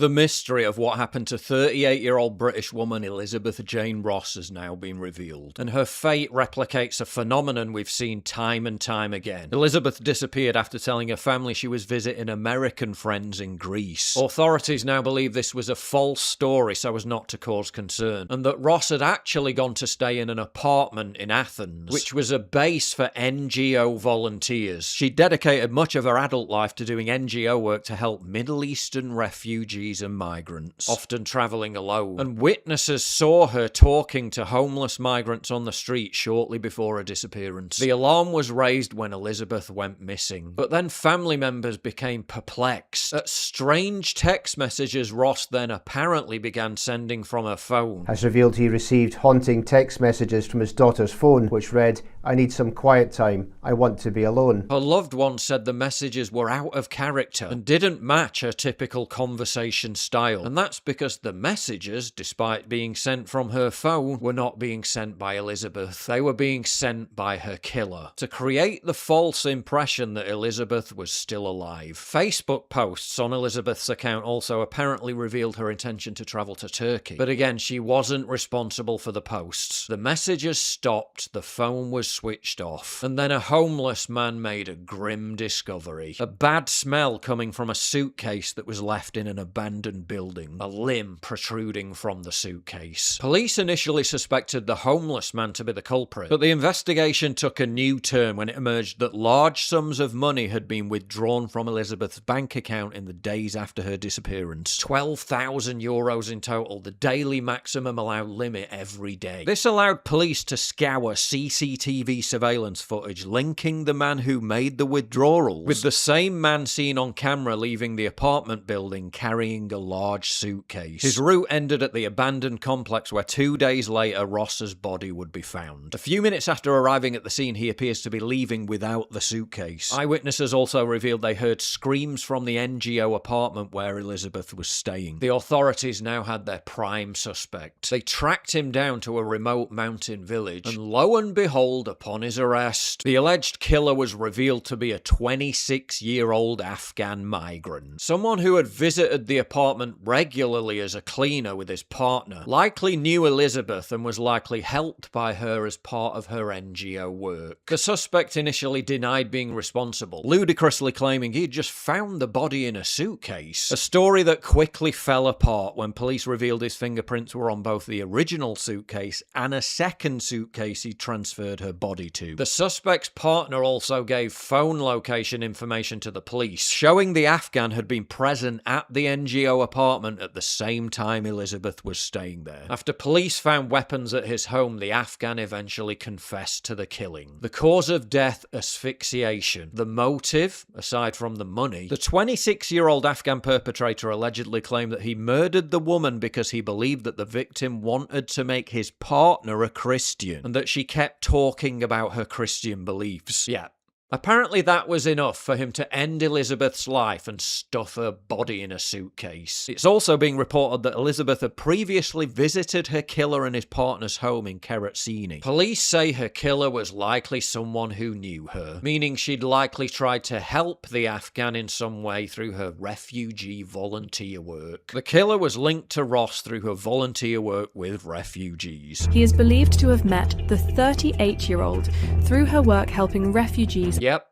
The mystery of what happened to 38-year-old British woman Elisabeth Jane Ross has now been revealed, and her fate replicates a phenomenon we've seen time and time again. Elisabeth disappeared after telling her family she was visiting American friends in Greece. Authorities now believe this was a false story so as not to cause concern, and that Ross had actually gone to stay in an apartment in Athens, which was a base for NGO volunteers. She dedicated much of her adult life to doing NGO work to help Middle Eastern refugees and migrants, often travelling alone, and witnesses saw her talking to homeless migrants on the street shortly before her disappearance. The alarm was raised when Elisabeth went missing, but then family members became perplexed at strange text messages Ross then apparently began sending from her phone. Has revealed he received haunting text messages from his daughter's phone, which read, "I need some quiet time. I want to be alone." Her loved one said the messages were out of character and didn't match her typical conversation style, and that's because the messages, despite being sent from her phone, were not being sent by Elisabeth. They were being sent by her killer, to create the false impression that Elisabeth was still alive. Facebook posts on Elisabeth's account also apparently revealed her intention to travel to Turkey, but again, she wasn't responsible for the posts. The messages stopped, the phone was switched off, and then a homeless man made a grim discovery. A bad smell coming from a suitcase that was left in an abandoned building, a limb protruding from the suitcase. Police initially suspected the homeless man to be the culprit, but the investigation took a new turn when it emerged that large sums of money had been withdrawn from Elisabeth's bank account in the days after her disappearance. €12,000 in total, the daily maximum allowed limit every day. This allowed police to scour CCTV surveillance footage linking the man who made the withdrawals with the same man seen on camera leaving the apartment building carrying a large suitcase. His route ended at the abandoned complex where 2 days later Ross's body would be found. A few minutes after arriving at the scene, he appears to be leaving without the suitcase. Eyewitnesses also revealed they heard screams from the NGO apartment where Elisabeth was staying. The authorities now had their prime suspect. They tracked him down to a remote mountain village, and lo and behold, upon his arrest, the alleged killer was revealed to be a 26-year-old Afghan migrant. Someone who had visited the apartment regularly as a cleaner with his partner, likely knew Elisabeth and was likely helped by her as part of her NGO work. The suspect initially denied being responsible, ludicrously claiming he'd just found the body in a suitcase, a story that quickly fell apart when police revealed his fingerprints were on both the original suitcase and a second suitcase he transferred her body to. The suspect's partner also gave phone location information to the police, showing the Afghan had been present at the NGO apartment at the same time Elisabeth was staying there. After police found weapons at his home, the Afghan eventually confessed to the killing. The cause of death, asphyxiation. The motive, aside from the money, the 26-year-old Afghan perpetrator allegedly claimed that he murdered the woman because he believed that the victim wanted to make his partner a Christian, and that she kept talking about her Christian beliefs. Yeah. Apparently that was enough for him to end Elisabeth's life and stuff her body in a suitcase. It's also being reported that Elisabeth had previously visited her killer and his partner's home in Keratsini. Police say her killer was likely someone who knew her, meaning she'd likely tried to help the Afghan in some way through her refugee volunteer work. The killer was linked to Ross through her volunteer work with refugees. He is believed to have met the 38-year-old through her work helping refugees. Yep.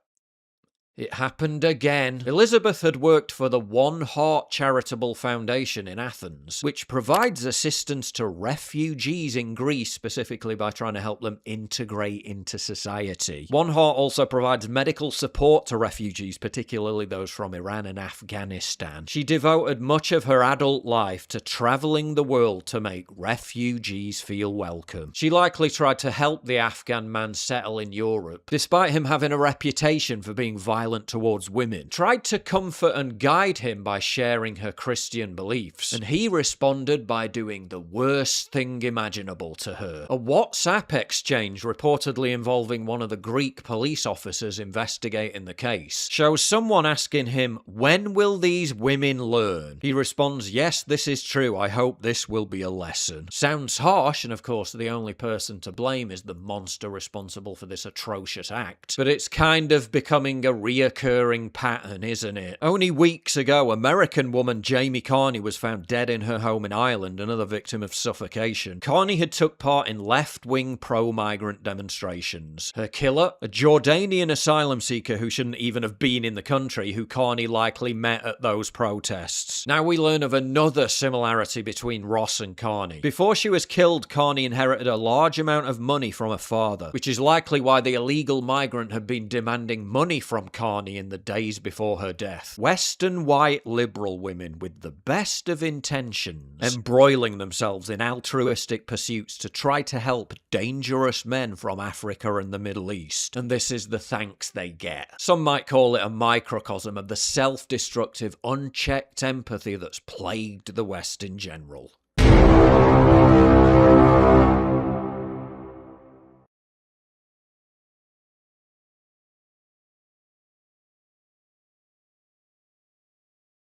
It happened again. Elisabeth had worked for the One Heart Charitable Foundation in Athens, which provides assistance to refugees in Greece, specifically by trying to help them integrate into society. One Heart also provides medical support to refugees, particularly those from Iran and Afghanistan. She devoted much of her adult life to travelling the world to make refugees feel welcome. She likely tried to help the Afghan man settle in Europe, despite him having a reputation for being violent towards women, tried to comfort and guide him by sharing her Christian beliefs, and he responded by doing the worst thing imaginable to her. A WhatsApp exchange reportedly involving one of the Greek police officers investigating the case shows someone asking him, "When will these women learn?" He responds, "Yes, this is true. I hope this will be a lesson." Sounds harsh, and of course the only person to blame is the monster responsible for this atrocious act, but it's kind of becoming a real reoccurring pattern, isn't it? Only weeks ago, American woman Jamie Carney was found dead in her home in Ireland, another victim of suffocation. Carney had took part in left-wing pro-migrant demonstrations. Her killer, a Jordanian asylum seeker who shouldn't even have been in the country, who Carney likely met at those protests. Now we learn of another similarity between Ross and Carney. Before she was killed, Carney inherited a large amount of money from her father, which is likely why the illegal migrant had been demanding money from Carney in the days before her death. Western white liberal women with the best of intentions, embroiling themselves in altruistic pursuits to try to help dangerous men from Africa and the Middle East. And this is the thanks they get. Some might call it a microcosm of the self-destructive, unchecked empathy that's plagued the West in general.